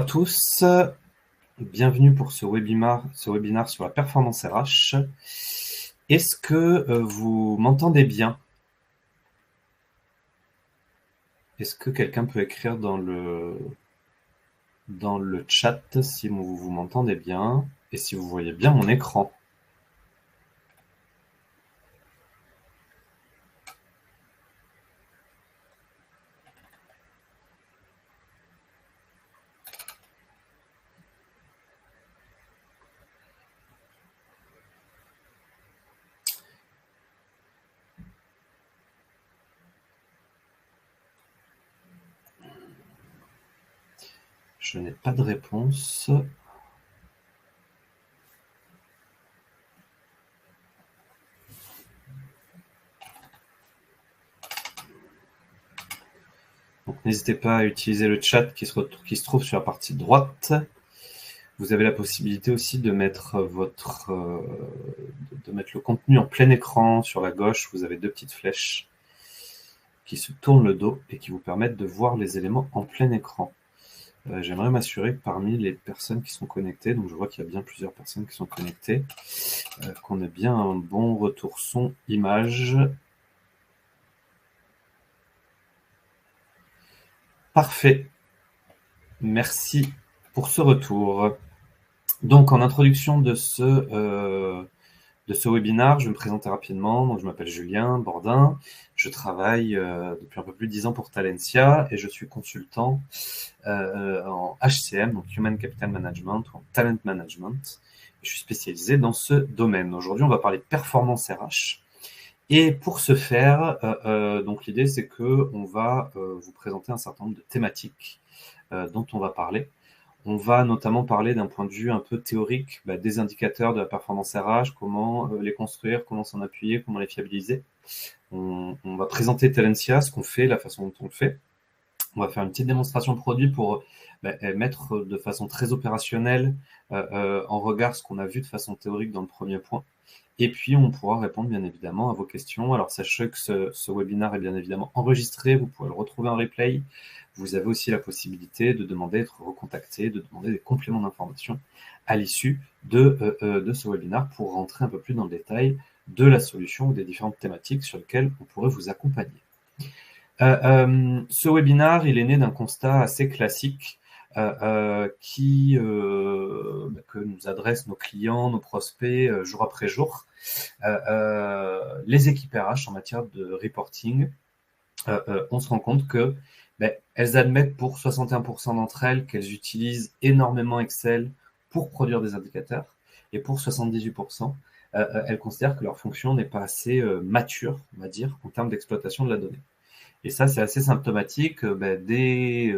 tous, bienvenue pour ce webinaire sur la performance RH. Est-ce que vous m'entendez bien? Est-ce que quelqu'un peut écrire dans le chat si vous m'entendez bien et si vous voyez bien mon écran? Je n'ai pas de réponse. Donc n'hésitez pas à utiliser le chat qui se trouve sur la partie droite. Vous avez la possibilité aussi de mettre le contenu en plein écran. Sur la gauche, vous avez deux petites flèches qui se tournent le dos et qui vous permettent de voir les éléments en plein écran. J'aimerais m'assurer que parmi les personnes qui sont connectées, donc je vois qu'il y a bien plusieurs personnes qui sont connectées, qu'on ait bien un bon retour son, image. Parfait. Merci pour ce retour. Donc, en introduction de ce webinaire, je vais me présenter rapidement. Donc, je m'appelle Julien Bordin. Je travaille depuis un peu plus de 10 ans pour Talentia et je suis consultant en HCM, donc Human Capital Management ou en Talent Management. Je suis spécialisé dans ce domaine. Aujourd'hui, on va parler performance RH. Et pour ce faire, donc l'idée, c'est qu'on va vous présenter un certain nombre de thématiques dont on va parler. On va notamment parler d'un point de vue un peu théorique des indicateurs de la performance RH, comment les construire, comment s'en appuyer, comment les fiabiliser. On va présenter Talentia, ce qu'on fait, la façon dont on le fait. On va faire une petite démonstration de produit pour mettre de façon très opérationnelle en regard ce qu'on a vu de façon théorique dans le premier point. Et puis, on pourra répondre bien évidemment à vos questions. Alors, sachez que ce webinaire est bien évidemment enregistré. Vous pouvez le retrouver en replay. Vous avez aussi la possibilité de demander d'être recontacté, de demander des compléments d'information à l'issue de ce webinaire pour rentrer un peu plus dans le détail de la solution ou des différentes thématiques sur lesquelles on pourrait vous accompagner. Ce webinaire, il est né d'un constat assez classique que nous adressent nos clients, nos prospects jour après jour. Les équipes RH en matière de reporting, on se rend compte que elles admettent pour 61% d'entre elles qu'elles utilisent énormément Excel pour produire des indicateurs et pour 78%, elles considèrent que leur fonction n'est pas assez mature, on va dire, en termes d'exploitation de la donnée. Et ça, c'est assez symptomatique des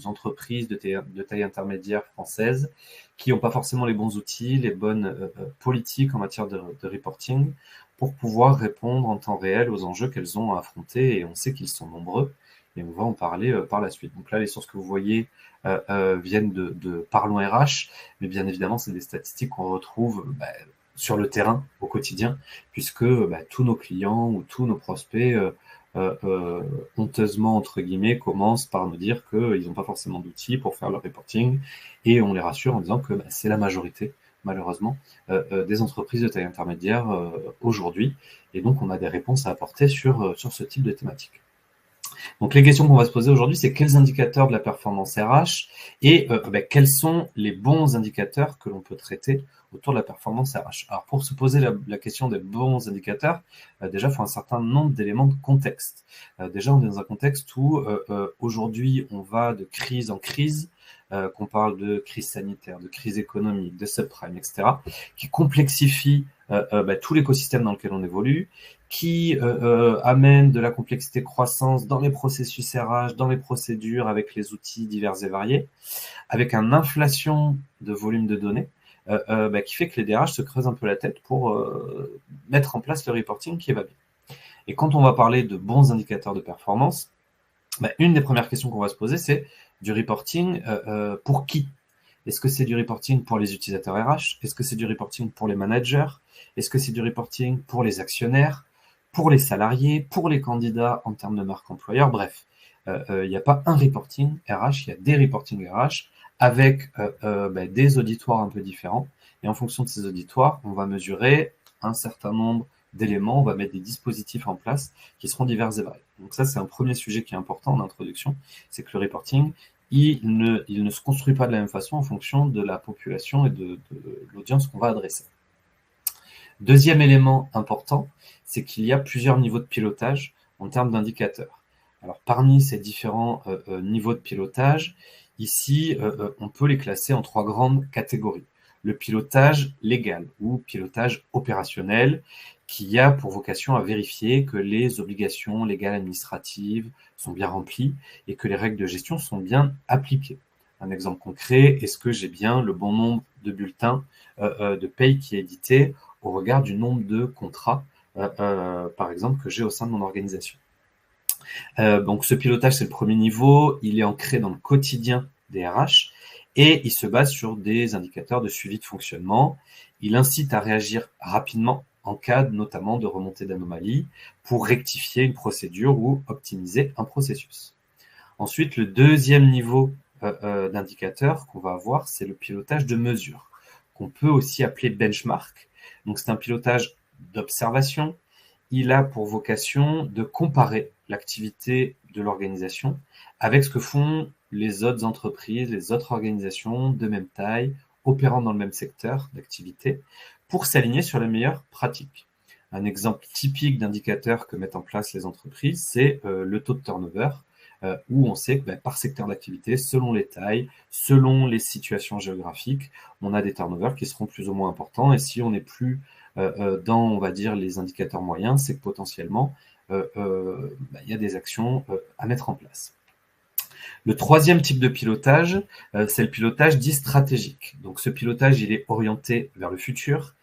entreprises de taille intermédiaire françaises qui n'ont pas forcément les bons outils, les bonnes politiques en matière de reporting pour pouvoir répondre en temps réel aux enjeux qu'elles ont à affronter. Et on sait qu'ils sont nombreux et on va en parler par la suite. Donc là, les sources que vous voyez viennent de Parlons RH, mais bien évidemment, c'est des statistiques qu'on retrouve sur le terrain au quotidien, puisque tous nos clients ou tous nos prospects honteusement, entre guillemets, commencent par nous dire qu'ils n'ont pas forcément d'outils pour faire leur reporting, et on les rassure en disant que c'est la majorité, malheureusement, des entreprises de taille intermédiaire aujourd'hui, et donc on a des réponses à apporter sur ce type de thématique. Donc les questions qu'on va se poser aujourd'hui, c'est quels indicateurs de la performance RH et quels sont les bons indicateurs que l'on peut traiter autour de la performance RH. Alors pour se poser la question des bons indicateurs, déjà il faut un certain nombre d'éléments de contexte. Déjà on est dans un contexte où aujourd'hui on va de crise en crise, qu'on parle de crise sanitaire, de crise économique, de subprime, etc., qui complexifie tout l'écosystème dans lequel on évolue, qui amène de la complexité croissance dans les processus RH, dans les procédures, avec les outils divers et variés, avec une inflation de volume de données, qui fait que les DRH se creusent un peu la tête pour mettre en place le reporting qui va bien. Et quand on va parler de bons indicateurs de performance, une des premières questions qu'on va se poser, c'est du reporting pour qui? Est-ce que c'est du reporting pour les utilisateurs RH? Est-ce que c'est du reporting pour les managers? Est-ce que c'est du reporting pour les actionnaires, pour les salariés, pour les candidats en termes de marque employeur? Bref, il n'y a pas un reporting RH, il y a des reporting RH avec des auditoires un peu différents. Et en fonction de ces auditoires, on va mesurer un certain nombre d'éléments, on va mettre des dispositifs en place qui seront divers et variés. Donc ça, c'est un premier sujet qui est important en introduction, c'est que le reporting, il ne se construit pas de la même façon en fonction de la population et de l'audience qu'on va adresser. Deuxième élément important, c'est qu'il y a plusieurs niveaux de pilotage en termes d'indicateurs. Alors, parmi ces différents niveaux de pilotage, ici, on peut les classer en 3 grandes catégories. Le pilotage légal ou pilotage opérationnel, qui a pour vocation à vérifier que les obligations légales administratives sont bien remplies et que les règles de gestion sont bien appliquées. Un exemple concret, est-ce que j'ai bien le bon nombre de bulletins de paye qui est édité au regard du nombre de contrats, par exemple, que j'ai au sein de mon organisation. Donc ce pilotage, c'est le premier niveau, il est ancré dans le quotidien des RH et il se base sur des indicateurs de suivi de fonctionnement. Il incite à réagir rapidement en cas notamment de remontée d'anomalies pour rectifier une procédure ou optimiser un processus. Ensuite, le deuxième niveau d'indicateur qu'on va avoir, c'est le pilotage de mesure, qu'on peut aussi appeler benchmark. Donc c'est un pilotage d'observation. Il a pour vocation de comparer l'activité de l'organisation avec ce que font les autres entreprises, les autres organisations de même taille, opérant dans le même secteur d'activité, pour s'aligner sur les meilleures pratiques. Un exemple typique d'indicateur que mettent en place les entreprises, c'est le taux de turnover, où on sait que par secteur d'activité, selon les tailles, selon les situations géographiques, on a des turnovers qui seront plus ou moins importants. Et si on n'est plus dans, on va dire, les indicateurs moyens, c'est que potentiellement, il y a des actions à mettre en place. Le troisième type de pilotage, c'est le pilotage dit stratégique. Donc ce pilotage, il est orienté vers le futur.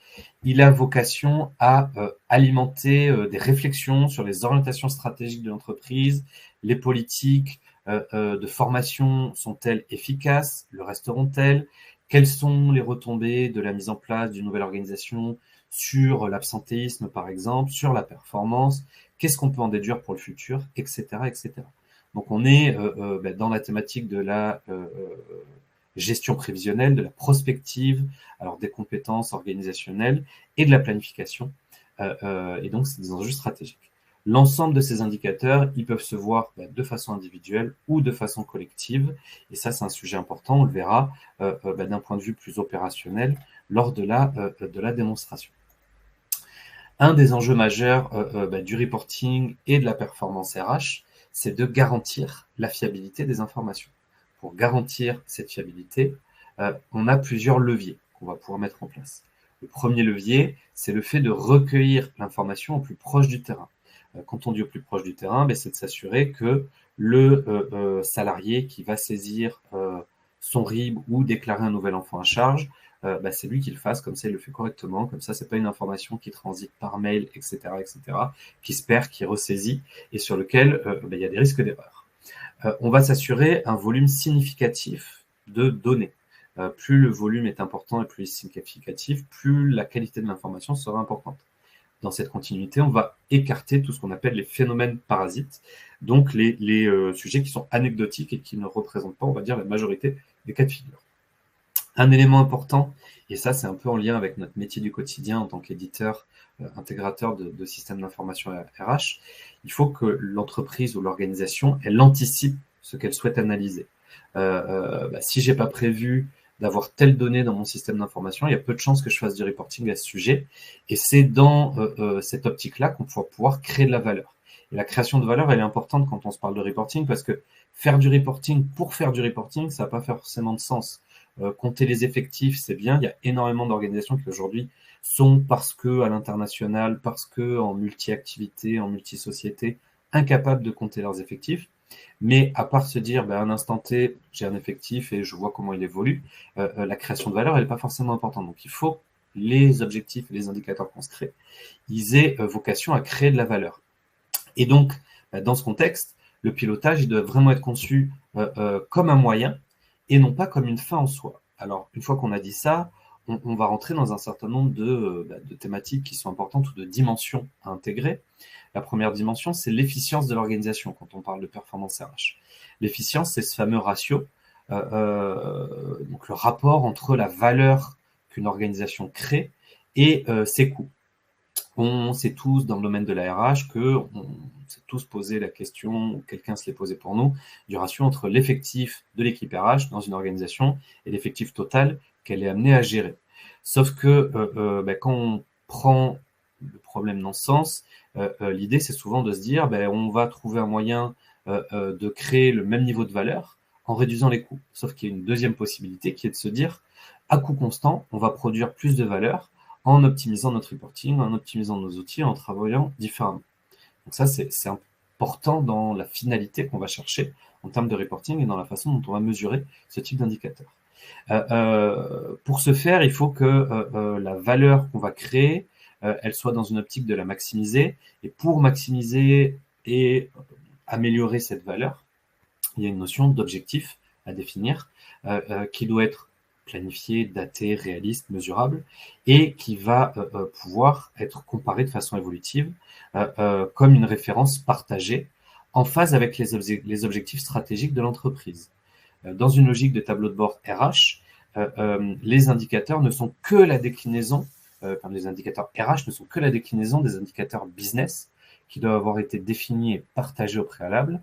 Il a vocation à alimenter des réflexions sur les orientations stratégiques de l'entreprise, les politiques de formation sont-elles efficaces, le resteront-elles, quelles sont les retombées de la mise en place d'une nouvelle organisation sur l'absentéisme par exemple, sur la performance, qu'est-ce qu'on peut en déduire pour le futur, etc. etc. Donc on est dans la thématique de la gestion prévisionnelle, de la prospective, alors des compétences organisationnelles et de la planification. Et donc, c'est des enjeux stratégiques. L'ensemble de ces indicateurs, ils peuvent se voir de façon individuelle ou de façon collective. Et ça, c'est un sujet important. On le verra d'un point de vue plus opérationnel lors de la démonstration. Un des enjeux majeurs du reporting et de la performance RH, c'est de garantir la fiabilité des informations. Pour garantir cette fiabilité, on a plusieurs leviers qu'on va pouvoir mettre en place. Le premier levier, c'est le fait de recueillir l'information au plus proche du terrain. Quand on dit au plus proche du terrain, c'est de s'assurer que le salarié qui va saisir son RIB ou déclarer un nouvel enfant à charge, c'est lui qui le fasse, comme ça il le fait correctement, comme ça c'est pas une information qui transite par mail, etc., qui se perd, qui est ressaisie et sur lequel il y a des risques d'erreur. On va s'assurer un volume significatif de données. Plus le volume est important et plus il est significatif, plus la qualité de l'information sera importante. Dans cette continuité, on va écarter tout ce qu'on appelle les phénomènes parasites, donc les sujets qui sont anecdotiques et qui ne représentent pas, on va dire, la majorité des cas de figure. Un élément important, et ça c'est un peu en lien avec notre métier du quotidien en tant qu'éditeur, intégrateur de systèmes d'information RH, il faut que l'entreprise ou l'organisation, elle anticipe ce qu'elle souhaite analyser. Si j'ai pas prévu d'avoir telle donnée dans mon système d'information, il y a peu de chances que je fasse du reporting à ce sujet. Et c'est dans cette optique-là qu'on va pouvoir créer de la valeur. Et la création de valeur, elle est importante quand on se parle de reporting parce que faire du reporting pour faire du reporting, ça n'a pas forcément de sens. Compter les effectifs, c'est bien. Il y a énormément d'organisations qui aujourd'hui sont, parce que à l'international, parce que en multi-activité, en multi-société, incapables de compter leurs effectifs. Mais à part se dire, à un instant T, j'ai un effectif et je vois comment il évolue, la création de valeur, elle n'est pas forcément importante. Donc il faut les objectifs et les indicateurs qu'on se crée, ils aient vocation à créer de la valeur. Et donc, dans ce contexte, le pilotage, il doit vraiment être conçu comme un moyen et non pas comme une fin en soi. Alors, une fois qu'on a dit ça, on va rentrer dans un certain nombre de thématiques qui sont importantes ou de dimensions à intégrer. La première dimension, c'est l'efficience de l'organisation quand on parle de performance RH. L'efficience, c'est ce fameux ratio donc le rapport entre la valeur qu'une organisation crée et ses coûts. On sait tous dans le domaine de la RH on s'est tous posé la question, ou quelqu'un se l'est posé pour nous, du ratio entre l'effectif de l'équipe RH dans une organisation et l'effectif total qu'elle est amenée à gérer. Sauf que quand on prend le problème dans ce sens, l'idée c'est souvent de se dire on va trouver un moyen de créer le même niveau de valeur en réduisant les coûts. Sauf qu'il y a une deuxième possibilité qui est de se dire à coût constant, on va produire plus de valeur en optimisant notre reporting, en optimisant nos outils, en travaillant différemment. Donc ça, c'est important dans la finalité qu'on va chercher en termes de reporting et dans la façon dont on va mesurer ce type d'indicateur. Pour ce faire, il faut que la valeur qu'on va créer, elle soit dans une optique de la maximiser. Et pour maximiser et améliorer cette valeur, il y a une notion d'objectif à définir qui doit être planifié, daté, réaliste, mesurable, et qui va pouvoir être comparé de façon évolutive comme une référence partagée en phase avec les objectifs stratégiques de l'entreprise. Dans une logique de tableau de bord RH, les indicateurs ne sont que la déclinaison, les indicateurs RH ne sont que la déclinaison des indicateurs business qui doivent avoir été définis et partagés au préalable.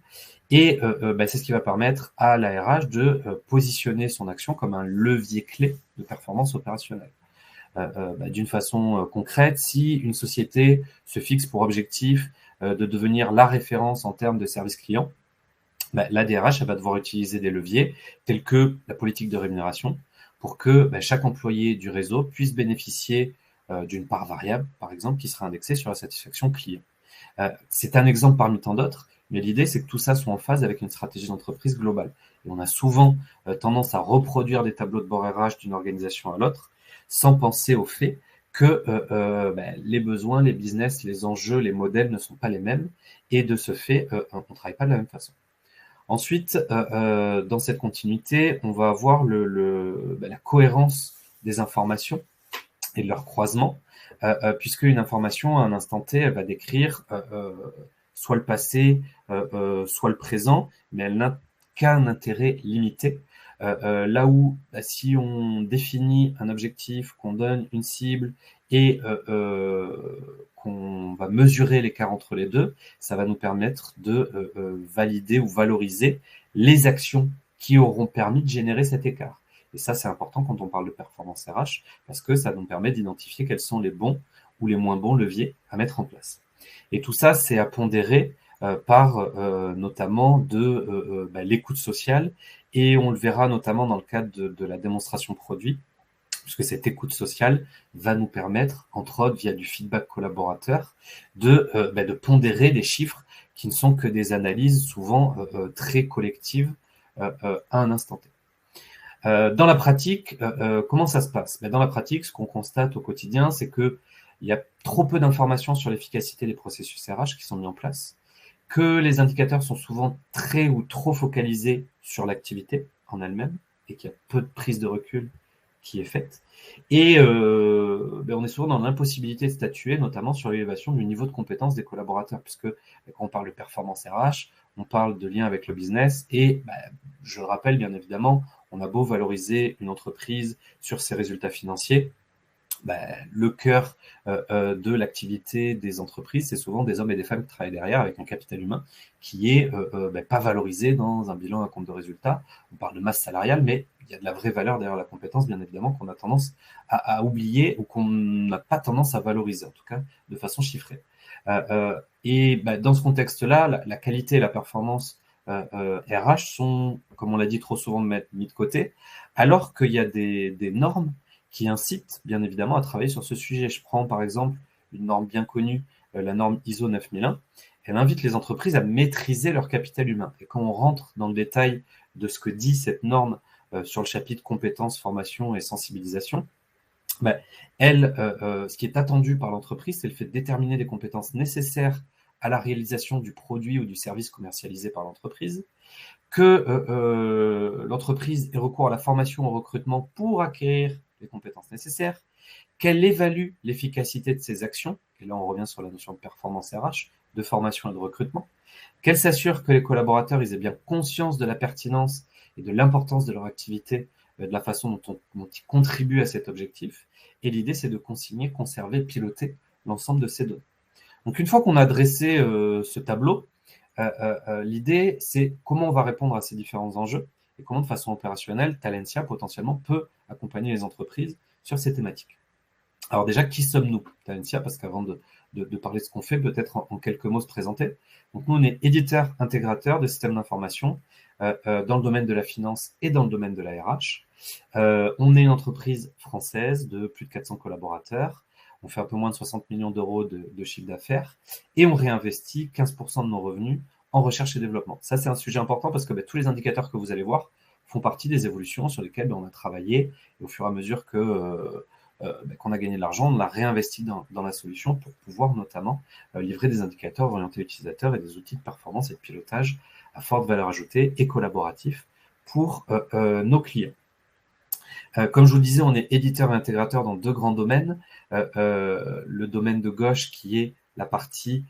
Et c'est ce qui va permettre à la RH de positionner son action comme un levier clé de performance opérationnelle. D'une façon concrète, si une société se fixe pour objectif de devenir la référence en termes de service client, la DRH elle va devoir utiliser des leviers tels que la politique de rémunération pour que chaque employé du réseau puisse bénéficier d'une part variable, par exemple, qui sera indexée sur la satisfaction client. C'est un exemple parmi tant d'autres, mais l'idée, c'est que tout ça soit en phase avec une stratégie d'entreprise globale. Et on a souvent tendance à reproduire des tableaux de bord RH d'une organisation à l'autre, sans penser au fait que les besoins, les business, les enjeux, les modèles ne sont pas les mêmes, et de ce fait, on ne travaille pas de la même façon. Ensuite, dans cette continuité, on va avoir la cohérence des informations et de leur croisement, puisque une information à un instant T, elle va décrire soit le passé, soit le présent, mais elle n'a qu'un intérêt limité. Là où, si on définit un objectif, qu'on donne une cible et qu'on va mesurer l'écart entre les deux, ça va nous permettre de valider ou valoriser les actions qui auront permis de générer cet écart. Et ça, c'est important quand on parle de performance RH, parce que ça nous permet d'identifier quels sont les bons ou les moins bons leviers à mettre en place. Et tout ça, c'est à pondérer par notamment l'écoute sociale, et on le verra notamment dans le cadre de la démonstration produit, puisque cette écoute sociale va nous permettre, entre autres via du feedback collaborateur, de pondérer des chiffres qui ne sont que des analyses souvent très collectives à un instant T. Dans la pratique, comment ça se passe ? Dans la pratique, ce qu'on constate au quotidien, c'est qu'il y a trop peu d'informations sur l'efficacité des processus RH qui sont mis en place, que les indicateurs sont souvent très ou trop focalisés sur l'activité en elle-même et qu'il y a peu de prise de recul qui est faite. Et on est souvent dans l'impossibilité de statuer, notamment sur l'élévation du niveau de compétence des collaborateurs, puisque quand on parle de performance RH, on parle de lien avec le business, et je le rappelle bien évidemment, on a beau valoriser une entreprise sur ses résultats financiers, le cœur de l'activité des entreprises, c'est souvent des hommes et des femmes qui travaillent derrière avec un capital humain qui est pas valorisé dans un bilan, un compte de résultats. On parle de masse salariale, mais il y a de la vraie valeur derrière la compétence, bien évidemment, qu'on a tendance à oublier ou qu'on n'a pas tendance à valoriser, en tout cas de façon chiffrée. Dans ce contexte-là, la qualité et la performance RH sont, comme on l'a dit trop souvent, mis de côté, alors qu'il y a des normes qui incitent bien évidemment à travailler sur ce sujet. Je prends par exemple une norme bien connue, la norme ISO 9001. Elle invite les entreprises à maîtriser leur capital humain. Et quand on rentre dans le détail de ce que dit cette norme sur le chapitre compétences, formation et sensibilisation, ce qui est attendu par l'entreprise, c'est le fait de déterminer les compétences nécessaires à la réalisation du produit ou du service commercialisé par l'entreprise, que l'entreprise ait recours à la formation au recrutement pour acquérir les compétences nécessaires, qu'elle évalue l'efficacité de ses actions, et là on revient sur la notion de performance RH, de formation et de recrutement, qu'elle s'assure que les collaborateurs aient bien conscience de la pertinence et de l'importance de leur activité, de la façon dont ils contribuent à cet objectif. Et l'idée, c'est de consigner, conserver, piloter l'ensemble de ces données. Donc, une fois qu'on a dressé ce tableau, l'idée, c'est comment on va répondre à ces différents enjeux et comment, de façon opérationnelle, Talentia, potentiellement, peut accompagner les entreprises sur ces thématiques. Alors déjà, qui sommes-nous, Talentia? Parce qu'avant de parler de ce qu'on fait, peut-être en quelques mots se présenter. Donc nous, on est éditeur intégrateur de systèmes d'information dans le domaine de la finance et dans le domaine de la RH. On est une entreprise française de plus de 400 collaborateurs. On fait un peu moins de 60 millions d'euros de chiffre d'affaires et on réinvestit 15% de nos revenus en recherche et développement. Ça, c'est un sujet important parce que tous les indicateurs que vous allez voir font partie des évolutions sur lesquelles on a travaillé et au fur et à mesure qu'on a gagné de l'argent, on l'a réinvesti dans la solution pour pouvoir notamment livrer des indicateurs orientés utilisateurs et des outils de performance et de pilotage à forte valeur ajoutée et collaboratif pour nos clients. Comme je vous le disais, on est éditeur et intégrateur dans 2 grands domaines. Le domaine de gauche qui est la partie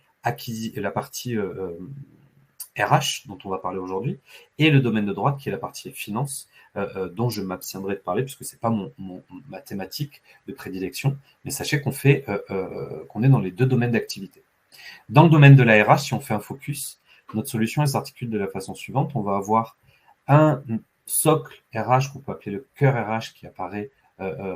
RH dont on va parler aujourd'hui, et le domaine de droite qui est la partie finance, dont je m'abstiendrai de parler puisque c'est pas ma thématique de prédilection, mais sachez qu'on est dans les 2 domaines d'activité. Dans le domaine de la RH, si on fait un focus, notre solution elle s'articule de la façon suivante. On va avoir un socle RH qu'on peut appeler le cœur RH qui apparaît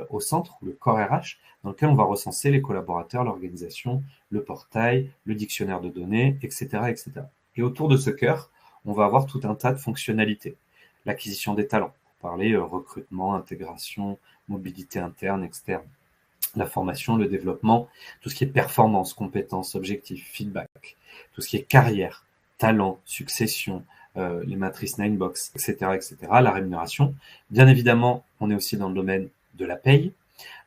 au centre, le corps RH, dans lequel on va recenser les collaborateurs, l'organisation, le portail, le dictionnaire de données, etc., etc. Et autour de ce cœur, on va avoir tout un tas de fonctionnalités. L'acquisition des talents, pour parler recrutement, intégration, mobilité interne, externe. La formation, le développement, tout ce qui est performance, compétences, objectifs, feedback, tout ce qui est carrière, talent, succession, les matrices Ninebox, etc., etc., la rémunération. Bien évidemment, on est aussi dans le domaine de la paye,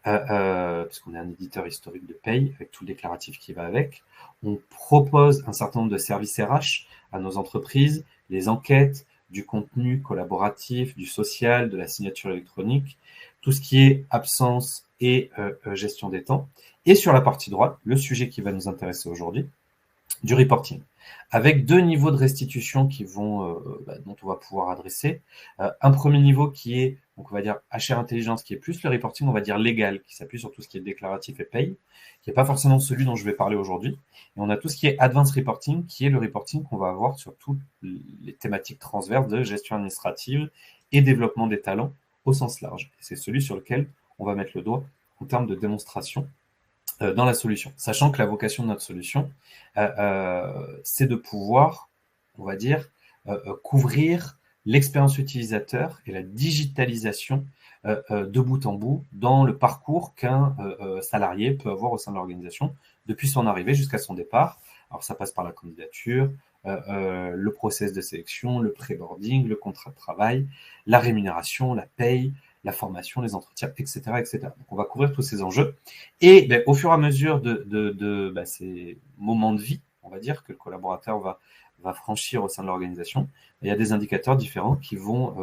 parce qu'on est un éditeur historique de paye, avec tout le déclaratif qui va avec. On propose un certain nombre de services RH à nos entreprises, les enquêtes, du contenu collaboratif, du social, de la signature électronique, tout ce qui est absence et gestion des temps. Et sur la partie droite, le sujet qui va nous intéresser aujourd'hui, du reporting, avec 2 niveaux de restitution dont on va pouvoir adresser. Un premier niveau qui est, donc on va dire HR intelligence, qui est plus le reporting, on va dire légal, qui s'appuie sur tout ce qui est déclaratif et paye, qui n'est pas forcément celui dont je vais parler aujourd'hui. Et on a tout ce qui est advanced reporting, qui est le reporting qu'on va avoir sur toutes les thématiques transverses de gestion administrative et développement des talents au sens large. Et c'est celui sur lequel on va mettre le doigt en termes de démonstration dans la solution, sachant que la vocation de notre solution, c'est de pouvoir, on va dire, couvrir l'expérience utilisateur et la digitalisation de bout en bout dans le parcours qu'un salarié peut avoir au sein de l'organisation depuis son arrivée jusqu'à son départ. Alors ça passe par la candidature, le process de sélection, le pré-boarding, le contrat de travail, la rémunération, la paye, la formation, les entretiens, etc., etc. Donc, on va couvrir tous ces enjeux. Et au fur et à mesure de ces moments de vie, on va dire, que le collaborateur va franchir au sein de l'organisation, il y a des indicateurs différents qui vont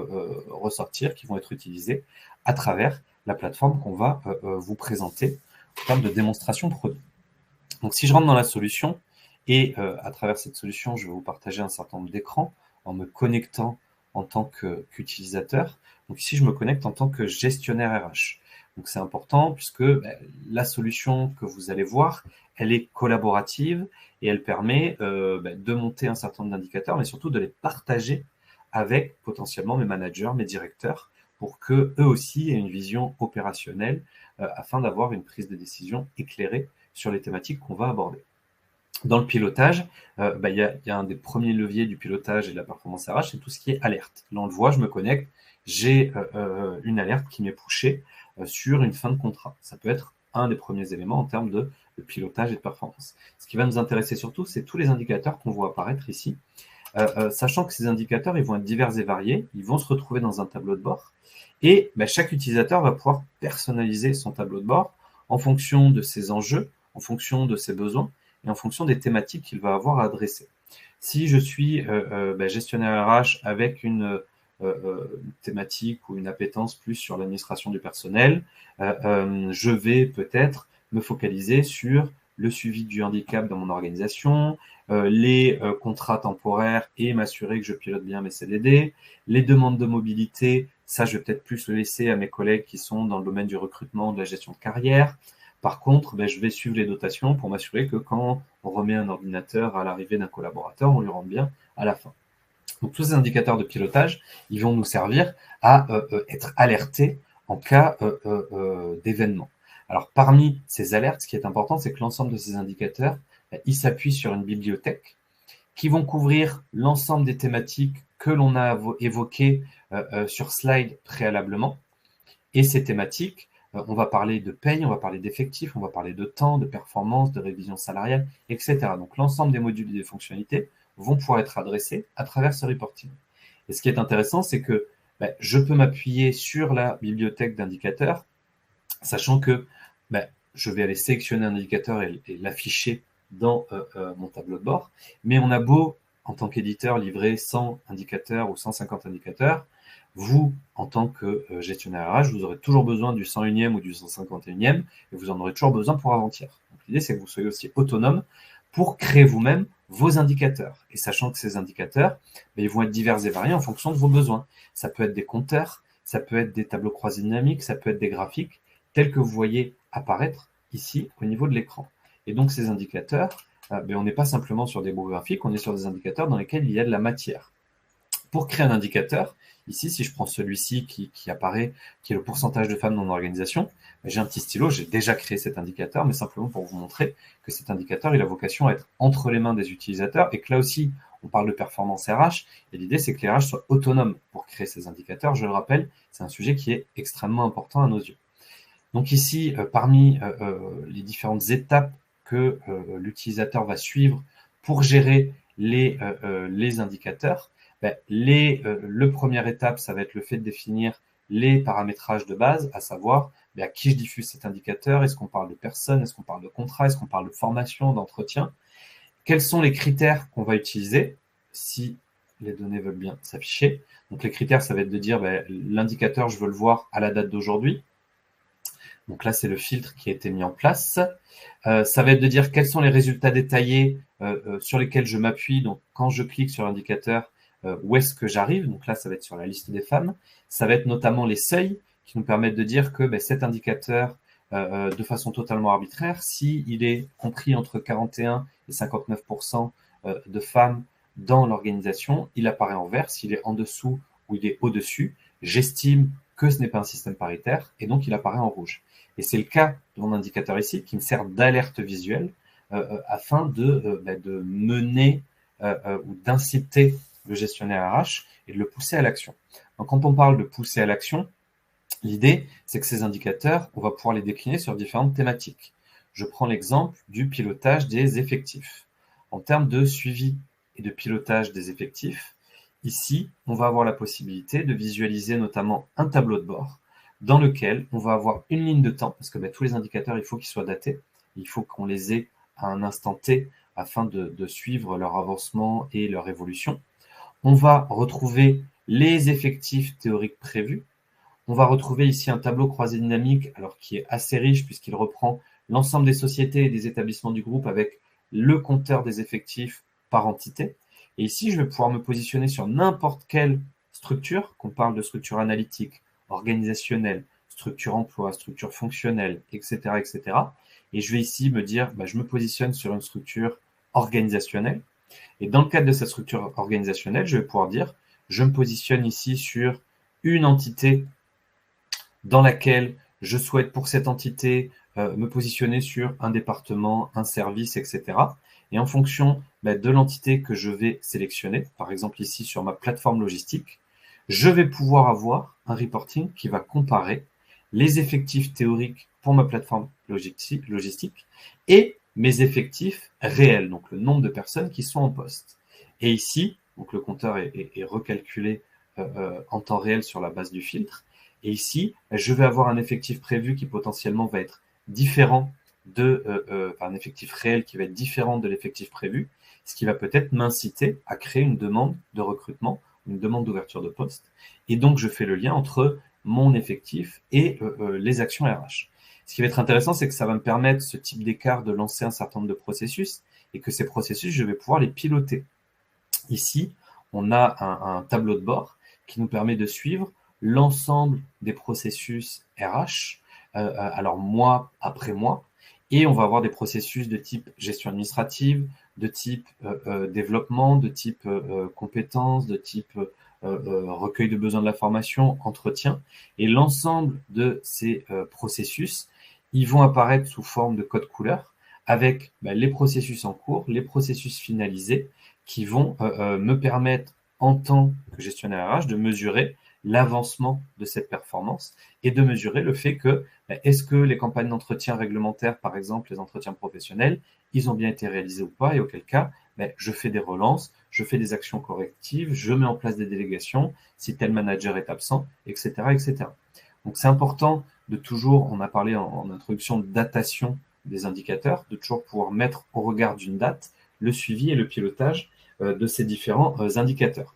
ressortir, qui vont être utilisés à travers la plateforme qu'on va vous présenter en termes de démonstration produit. Donc, si je rentre dans la solution, et à travers cette solution, je vais vous partager un certain nombre d'écrans en me connectant en tant qu'utilisateur. Donc ici, je me connecte en tant que gestionnaire RH. Donc c'est important puisque la solution que vous allez voir, elle est collaborative et elle permet de monter un certain nombre d'indicateurs, mais surtout de les partager avec potentiellement mes managers, mes directeurs, pour qu'eux aussi aient une vision opérationnelle afin d'avoir une prise de décision éclairée sur les thématiques qu'on va aborder. Dans le pilotage, il y a un des premiers leviers du pilotage et de la performance RH, c'est tout ce qui est alerte. Là, on le voit, je me connecte, j'ai une alerte qui m'est pushée sur une fin de contrat. Ça peut être un des premiers éléments en termes de pilotage et de performance. Ce qui va nous intéresser surtout, c'est tous les indicateurs qu'on voit apparaître ici, sachant que ces indicateurs, ils vont être divers et variés, ils vont se retrouver dans un tableau de bord, et chaque utilisateur va pouvoir personnaliser son tableau de bord en fonction de ses enjeux, en fonction de ses besoins, et en fonction des thématiques qu'il va avoir à adresser. Si je suis gestionnaire RH avec une thématique ou une appétence plus sur l'administration du personnel, je vais peut-être me focaliser sur le suivi du handicap dans mon organisation, les contrats temporaires et m'assurer que je pilote bien mes CDD, les demandes de mobilité, ça je vais peut-être plus le laisser à mes collègues qui sont dans le domaine du recrutement, de la gestion de carrière. Par contre, je vais suivre les dotations pour m'assurer que quand on remet un ordinateur à l'arrivée d'un collaborateur, on lui rende bien à la fin. Donc tous ces indicateurs de pilotage, ils vont nous servir à être alertés en cas d'événement. Alors parmi ces alertes, ce qui est important, c'est que l'ensemble de ces indicateurs, ils s'appuient sur une bibliothèque qui vont couvrir l'ensemble des thématiques que l'on a évoquées sur slide préalablement. Et ces thématiques, on va parler de paye, on va parler d'effectifs, on va parler de temps, de performance, de révision salariale, etc. Donc l'ensemble des modules et des fonctionnalités vont pouvoir être adressés à travers ce reporting. Et ce qui est intéressant, c'est que je peux m'appuyer sur la bibliothèque d'indicateurs, sachant que je vais aller sélectionner un indicateur et l'afficher dans mon tableau de bord. Mais on a beau, en tant qu'éditeur, livrer 100 indicateurs ou 150 indicateurs, vous, en tant que gestionnaire RH, vous aurez toujours besoin du 101e ou du 151e, et vous en aurez toujours besoin pour avant-hier. Donc l'idée, c'est que vous soyez aussi autonome pour créer vous-même vos indicateurs. Et sachant que ces indicateurs, ils vont être divers et variés en fonction de vos besoins. Ça peut être des compteurs, ça peut être des tableaux croisés dynamiques, ça peut être des graphiques, tels que vous voyez apparaître ici au niveau de l'écran. Et donc ces indicateurs, on n'est pas simplement sur des beaux graphiques, on est sur des indicateurs dans lesquels il y a de la matière. Pour créer un indicateur, ici, si je prends celui-ci qui apparaît, qui est le pourcentage de femmes dans l'organisation, j'ai un petit stylo, j'ai déjà créé cet indicateur, mais simplement pour vous montrer que cet indicateur, il a vocation à être entre les mains des utilisateurs et que là aussi, on parle de performance RH, et l'idée, c'est que les RH soient autonomes pour créer ces indicateurs. Je le rappelle, c'est un sujet qui est extrêmement important à nos yeux. Donc ici, parmi les différentes étapes que l'utilisateur va suivre pour gérer les indicateurs, le première étape, ça va être le fait de définir les paramétrages de base, à savoir à qui je diffuse cet indicateur, est-ce qu'on parle de personnes, est-ce qu'on parle de contrat, est-ce qu'on parle de formation, d'entretien, quels sont les critères qu'on va utiliser si les données veulent bien s'afficher. Donc les critères, ça va être de dire l'indicateur, je veux le voir à la date d'aujourd'hui. Donc là, c'est le filtre qui a été mis en place. Ça va être de dire quels sont les résultats détaillés sur lesquels je m'appuie. Donc quand je clique sur l'indicateur, où est-ce que j'arrive? Donc là, ça va être sur la liste des femmes. Ça va être notamment les seuils qui nous permettent de dire que cet indicateur, de façon totalement arbitraire, s'il est compris entre 41 et 59% de femmes dans l'organisation, il apparaît en vert. S'il est en dessous ou il est au-dessus, j'estime que ce n'est pas un système paritaire et donc il apparaît en rouge. Et c'est le cas de mon indicateur ici qui me sert d'alerte visuelle afin de mener ou d'inciter le gestionnaire RH et de le pousser à l'action. Donc, quand on parle de pousser à l'action, l'idée, c'est que ces indicateurs, on va pouvoir les décliner sur différentes thématiques. Je prends l'exemple du pilotage des effectifs. En termes de suivi et de pilotage des effectifs, ici, on va avoir la possibilité de visualiser notamment un tableau de bord dans lequel on va avoir une ligne de temps, parce que tous les indicateurs, il faut qu'ils soient datés, il faut qu'on les ait à un instant T afin de suivre leur avancement et leur évolution. On va retrouver les effectifs théoriques prévus. On va retrouver ici un tableau croisé dynamique, alors qui est assez riche puisqu'il reprend l'ensemble des sociétés et des établissements du groupe avec le compteur des effectifs par entité. Et ici, je vais pouvoir me positionner sur n'importe quelle structure, qu'on parle de structure analytique, organisationnelle, structure emploi, structure fonctionnelle, etc., etc. Et je vais ici me dire, je me positionne sur une structure organisationnelle. Et dans le cadre de cette structure organisationnelle, je vais pouvoir dire, je me positionne ici sur une entité dans laquelle je souhaite pour cette entité me positionner sur un département, un service, etc. Et en fonction de l'entité que je vais sélectionner, par exemple ici sur ma plateforme logistique, je vais pouvoir avoir un reporting qui va comparer les effectifs théoriques pour ma plateforme logistique et mes effectifs réels, donc le nombre de personnes qui sont en poste. Et ici, donc le compteur est recalculé en temps réel sur la base du filtre. Et ici, je vais avoir un effectif prévu qui potentiellement va être différent un effectif réel qui va être différent de l'effectif prévu, ce qui va peut-être m'inciter à créer une demande de recrutement, une demande d'ouverture de poste. Et donc, je fais le lien entre mon effectif et les actions RH. Ce qui va être intéressant, c'est que ça va me permettre, ce type d'écart, de lancer un certain nombre de processus et que ces processus, je vais pouvoir les piloter. Ici, on a un tableau de bord qui nous permet de suivre l'ensemble des processus RH, alors mois après mois, et on va avoir des processus de type gestion administrative, de type développement, de type compétences, de type recueil de besoins de la formation, entretien, et l'ensemble de ces processus, ils vont apparaître sous forme de code couleur avec les processus en cours, les processus finalisés, qui vont me permettre, en tant que gestionnaire RH, de mesurer l'avancement de cette performance et de mesurer le fait que est-ce que les campagnes d'entretien réglementaires, par exemple les entretiens professionnels, ils ont bien été réalisés ou pas, et auquel cas, je fais des relances, je fais des actions correctives, je mets en place des délégations si tel manager est absent, etc. etc. Donc c'est important de toujours, on a parlé en introduction de datation des indicateurs, de toujours pouvoir mettre au regard d'une date le suivi et le pilotage de ces différents indicateurs.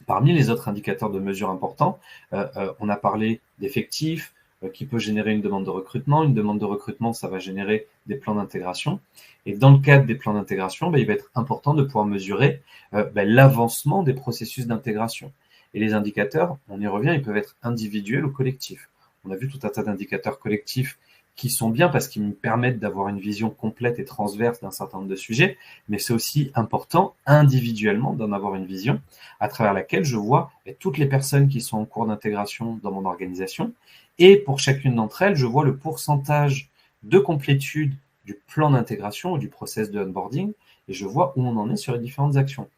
Parmi les autres indicateurs de mesure importants, on a parlé d'effectifs, qui peut générer une demande de recrutement. Une demande de recrutement, ça va générer des plans d'intégration. Et dans le cadre des plans d'intégration, il va être important de pouvoir mesurer l'avancement des processus d'intégration. Et les indicateurs, on y revient, ils peuvent être individuels ou collectifs. On a vu tout un tas d'indicateurs collectifs qui sont bien parce qu'ils me permettent d'avoir une vision complète et transverse d'un certain nombre de sujets, mais c'est aussi important individuellement d'en avoir une vision à travers laquelle je vois toutes les personnes qui sont en cours d'intégration dans mon organisation, et pour chacune d'entre elles, je vois le pourcentage de complétude du plan d'intégration ou du process de onboarding, et je vois où on en est sur les différentes actions.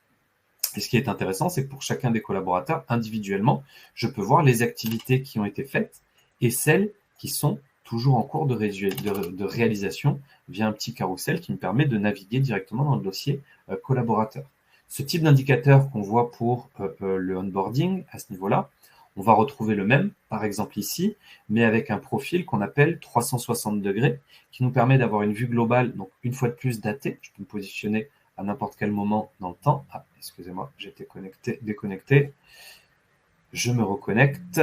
Et ce qui est intéressant, c'est que pour chacun des collaborateurs, individuellement, je peux voir les activités qui ont été faites et celles qui sont toujours en cours de réalisation via un petit carrousel qui me permet de naviguer directement dans le dossier collaborateur. Ce type d'indicateur qu'on voit pour le onboarding à ce niveau-là, on va retrouver le même, par exemple ici, mais avec un profil qu'on appelle 360 degrés, qui nous permet d'avoir une vue globale, donc une fois de plus datée. Je peux me positionner à n'importe quel moment dans le temps. Ah, excusez-moi, j'étais déconnecté. Je me reconnecte.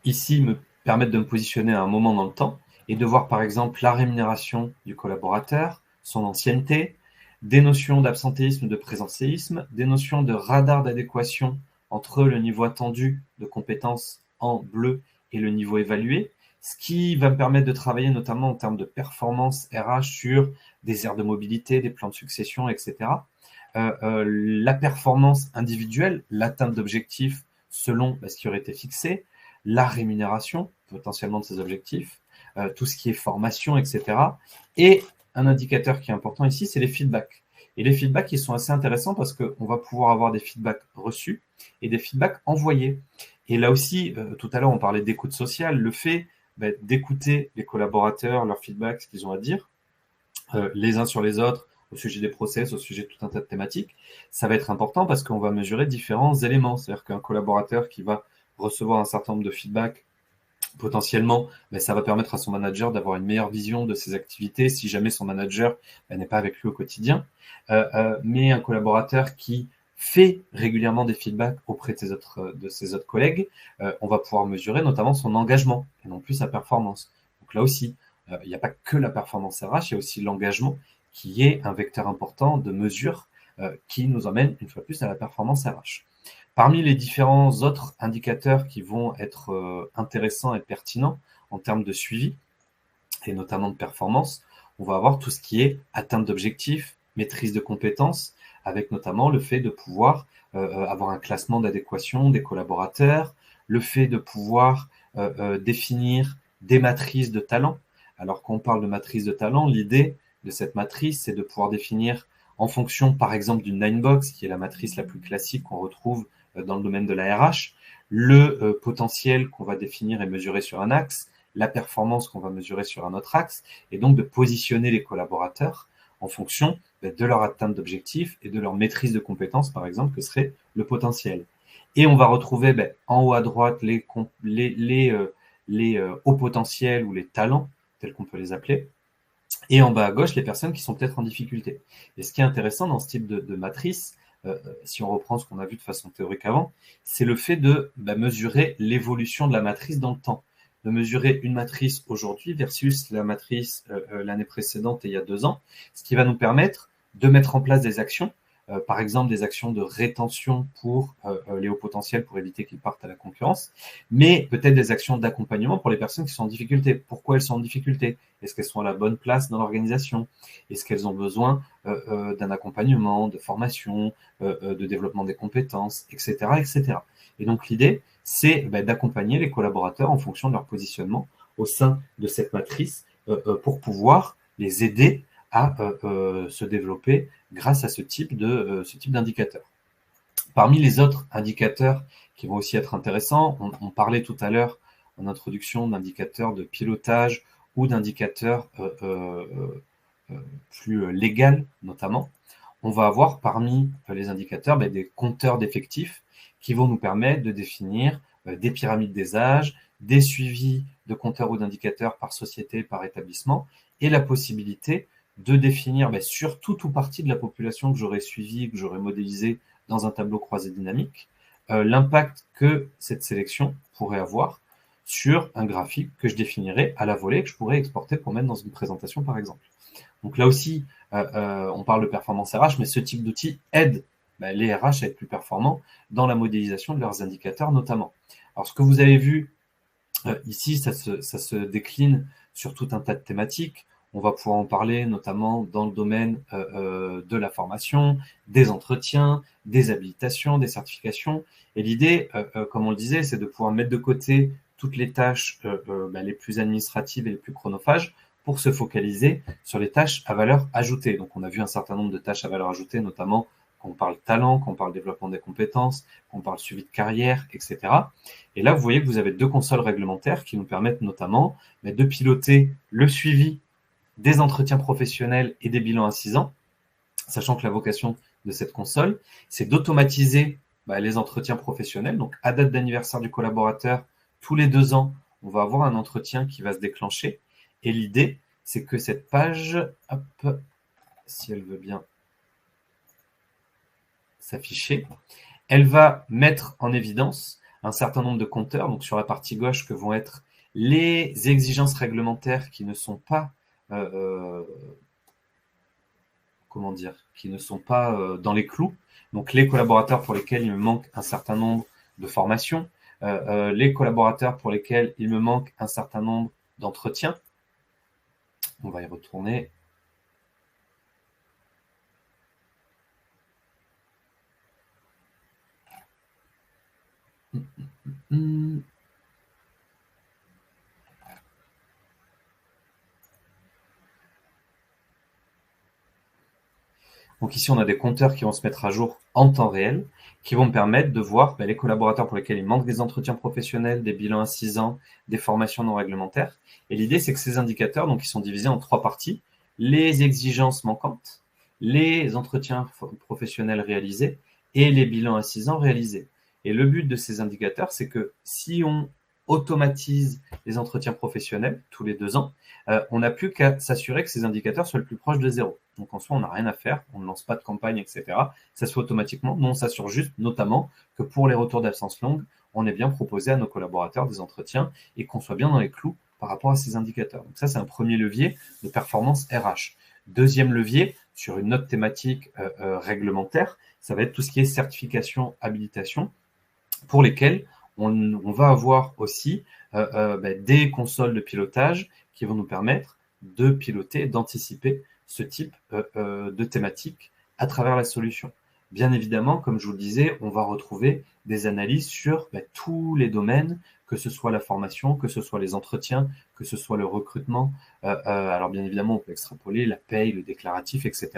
Ici, me permettre de me positionner à un moment dans le temps et de voir par exemple la rémunération du collaborateur, son ancienneté, des notions d'absentéisme, de présentéisme, des notions de radar d'adéquation entre le niveau attendu de compétences en bleu et le niveau évalué, ce qui va me permettre de travailler notamment en termes de performance RH sur des aires de mobilité, des plans de succession, etc. La performance individuelle, l'atteinte d'objectifs selon ce qui aurait été fixé, la rémunération potentiellement de ces objectifs, tout ce qui est formation, etc. Et un indicateur qui est important ici, c'est les feedbacks. Et les feedbacks, ils sont assez intéressants parce qu'on va pouvoir avoir des feedbacks reçus et des feedbacks envoyés. Et là aussi, tout à l'heure, on parlait d'écoute sociale, le fait d'écouter les collaborateurs, leurs feedbacks, ce qu'ils ont à dire, les uns sur les autres, au sujet des process, au sujet de tout un tas de thématiques, ça va être important parce qu'on va mesurer différents éléments. C'est-à-dire qu'un collaborateur qui va recevoir un certain nombre de feedbacks, potentiellement, ça va permettre à son manager d'avoir une meilleure vision de ses activités si jamais son manager n'est pas avec lui au quotidien. Mais un collaborateur qui fait régulièrement des feedbacks auprès de ses autres collègues, on va pouvoir mesurer notamment son engagement et non plus sa performance. Donc là aussi, il n'y a pas que la performance RH, il y a aussi l'engagement qui est un vecteur important de mesure qui nous emmène une fois de plus à la performance RH. Parmi les différents autres indicateurs qui vont être intéressants et pertinents en termes de suivi, et notamment de performance, on va avoir tout ce qui est atteinte d'objectifs, maîtrise de compétences, avec notamment le fait de pouvoir avoir un classement d'adéquation des collaborateurs, le fait de pouvoir définir des matrices de talent. Alors quand on parle de matrice de talent, l'idée de cette matrice, c'est de pouvoir définir en fonction, par exemple, d'une 9box, qui est la matrice la plus classique qu'on retrouve dans le domaine de la RH, le potentiel qu'on va définir et mesurer sur un axe, la performance qu'on va mesurer sur un autre axe, et donc de positionner les collaborateurs en fonction de leur atteinte d'objectifs et de leur maîtrise de compétences, par exemple, que serait le potentiel. Et on va retrouver en haut à droite les hauts potentiels ou les talents, tels qu'on peut les appeler, et en bas à gauche, les personnes qui sont peut-être en difficulté. Et ce qui est intéressant dans ce type de matrice, si on reprend ce qu'on a vu de façon théorique avant, c'est le fait de mesurer l'évolution de la matrice dans le temps, de mesurer une matrice aujourd'hui versus la matrice l'année précédente et il y a 2 ans, ce qui va nous permettre de mettre en place des actions, par exemple des actions de rétention pour les hauts potentiels pour éviter qu'ils partent à la concurrence, mais peut-être des actions d'accompagnement pour les personnes qui sont en difficulté. Pourquoi elles sont en difficulté? Est-ce qu'elles sont à la bonne place dans l'organisation? Est-ce qu'elles ont besoin d'un accompagnement, de formation, de développement des compétences, etc., etc. Et donc l'idée, c'est d'accompagner les collaborateurs en fonction de leur positionnement au sein de cette matrice pour pouvoir les aider à se développer grâce à ce type d'indicateurs. Parmi les autres indicateurs qui vont aussi être intéressants, on parlait tout à l'heure en introduction d'indicateurs de pilotage ou d'indicateurs plus légaux notamment. On va avoir parmi les indicateurs des compteurs d'effectifs qui vont nous permettre de définir des pyramides des âges, des suivis de compteurs ou d'indicateurs par société, par établissement, et la possibilité de définir sur toute ou partie de la population que j'aurais suivie, que j'aurais modélisée dans un tableau croisé dynamique, l'impact que cette sélection pourrait avoir sur un graphique que je définirais à la volée, que je pourrais exporter pour mettre dans une présentation par exemple. Donc là aussi, on parle de performance RH, mais ce type d'outil aide les RH à être plus performants dans la modélisation de leurs indicateurs notamment. Alors ce que vous avez vu ici, ça se décline sur tout un tas de thématiques. On va pouvoir en parler notamment dans le domaine de la formation, des entretiens, des habilitations, des certifications. Et l'idée, comme on le disait, c'est de pouvoir mettre de côté toutes les tâches les plus administratives et les plus chronophages pour se focaliser sur les tâches à valeur ajoutée. Donc, on a vu un certain nombre de tâches à valeur ajoutée, notamment quand on parle talent, quand on parle développement des compétences, quand on parle suivi de carrière, etc. Et là, vous voyez que vous avez 2 consoles réglementaires qui nous permettent notamment de piloter le suivi des entretiens professionnels et des bilans à 6 ans, sachant que la vocation de cette console, c'est d'automatiser les entretiens professionnels. Donc, à date d'anniversaire du collaborateur, tous les 2 ans, on va avoir un entretien qui va se déclencher. Et l'idée, c'est que cette page, hop, si elle veut bien s'afficher, elle va mettre en évidence un certain nombre de compteurs, donc sur la partie gauche, que vont être les exigences réglementaires qui ne sont pas qui ne sont pas dans les clous. Donc les collaborateurs pour lesquels il me manque un certain nombre de formations, les collaborateurs pour lesquels il me manque un certain nombre d'entretiens. On va y retourner. Donc ici, on a des compteurs qui vont se mettre à jour en temps réel, qui vont me permettre de voir les collaborateurs pour lesquels il manque des entretiens professionnels, des bilans à 6 ans, des formations non réglementaires. Et l'idée, c'est que ces indicateurs, donc, ils sont divisés en 3 parties. Les exigences manquantes, les entretiens professionnels réalisés et les bilans à 6 ans réalisés. Et le but de ces indicateurs, c'est que si on automatise les entretiens professionnels tous les 2 ans, on n'a plus qu'à s'assurer que ces indicateurs soient le plus proche de 0. Donc en soi, on n'a rien à faire, on ne lance pas de campagne, etc. Ça se fait automatiquement. Nous, on s'assure juste, notamment, que pour les retours d'absence longue, on est bien proposé à nos collaborateurs des entretiens et qu'on soit bien dans les clous par rapport à ces indicateurs. Donc ça, c'est un premier levier de performance RH. Deuxième levier, sur une autre thématique réglementaire, ça va être tout ce qui est certification, habilitation, pour lesquels on va avoir aussi des consoles de pilotage qui vont nous permettre de piloter, d'anticiper ce type de thématique à travers la solution. Bien évidemment, comme je vous le disais, on va retrouver des analyses sur tous les domaines, que ce soit la formation, que ce soit les entretiens, que ce soit le recrutement. Alors bien évidemment, on peut extrapoler la paye, le déclaratif, etc.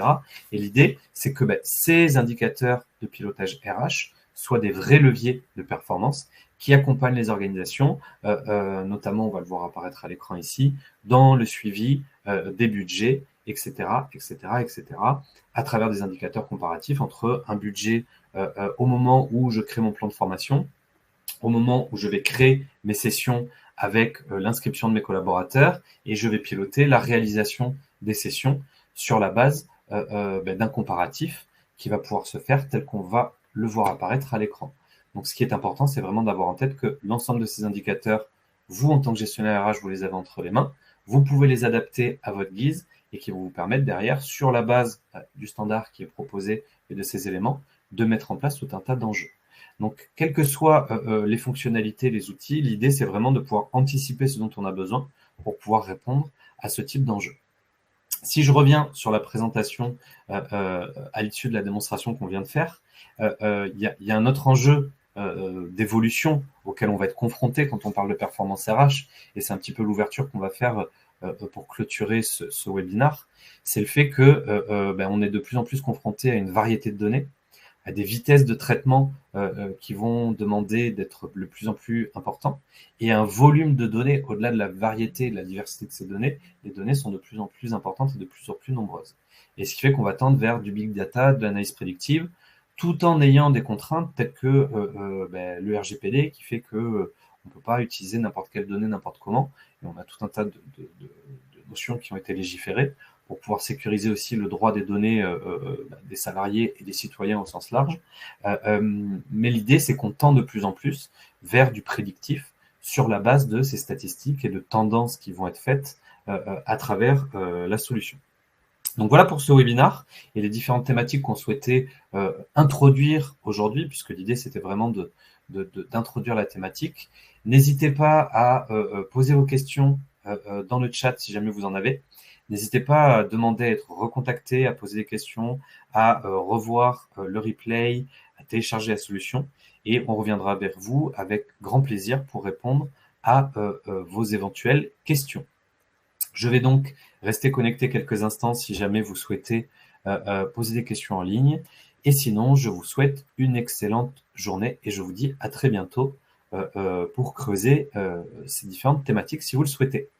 Et l'idée, c'est que ces indicateurs de pilotage RH soient des vrais leviers de performance qui accompagnent les organisations, notamment, on va le voir apparaître à l'écran ici, dans le suivi des budgets, etc., etc., etc., à travers des indicateurs comparatifs entre un budget au moment où je crée mon plan de formation, au moment où je vais créer mes sessions avec l'inscription de mes collaborateurs, et je vais piloter la réalisation des sessions sur la base d'un comparatif qui va pouvoir se faire tel qu'on va le voir apparaître à l'écran. Donc, ce qui est important, c'est vraiment d'avoir en tête que l'ensemble de ces indicateurs, vous, en tant que gestionnaire RH, vous les avez entre les mains. Vous pouvez les adapter à votre guise et qui vont vous permettre derrière, sur la base du standard qui est proposé et de ces éléments, de mettre en place tout un tas d'enjeux. Donc, quelles que soient les fonctionnalités, les outils, l'idée, c'est vraiment de pouvoir anticiper ce dont on a besoin pour pouvoir répondre à ce type d'enjeu. Si je reviens sur la présentation à l'issue de la démonstration qu'on vient de faire, il y a un autre enjeu d'évolution auquel on va être confronté quand on parle de performance RH, et c'est un petit peu l'ouverture qu'on va faire pour clôturer ce webinaire, c'est le fait que on est de plus en plus confronté à une variété de données, à des vitesses de traitement qui vont demander d'être de plus en plus importants, et un volume de données, au-delà de la variété et de la diversité de ces données, les données sont de plus en plus importantes et de plus en plus nombreuses. Et ce qui fait qu'on va tendre vers du big data, de l'analyse prédictive, tout en ayant des contraintes telles que le RGPD, qui fait que on ne peut pas utiliser n'importe quelle donnée, n'importe comment, et on a tout un tas de notions qui ont été légiférées pour pouvoir sécuriser aussi le droit des données des salariés et des citoyens au sens large. Mais l'idée, c'est qu'on tend de plus en plus vers du prédictif sur la base de ces statistiques et de tendances qui vont être faites à travers la solution. Donc voilà pour ce webinaire et les différentes thématiques qu'on souhaitait introduire aujourd'hui, puisque l'idée, c'était vraiment d'introduire la thématique. N'hésitez pas à poser vos questions dans le chat si jamais vous en avez. N'hésitez pas à demander à être recontacté, à poser des questions, à revoir le replay, à télécharger la solution. Et on reviendra vers vous avec grand plaisir pour répondre à vos éventuelles questions. Je vais donc rester connecté quelques instants si jamais vous souhaitez poser des questions en ligne. Et sinon, je vous souhaite une excellente journée et je vous dis à très bientôt pour creuser ces différentes thématiques si vous le souhaitez.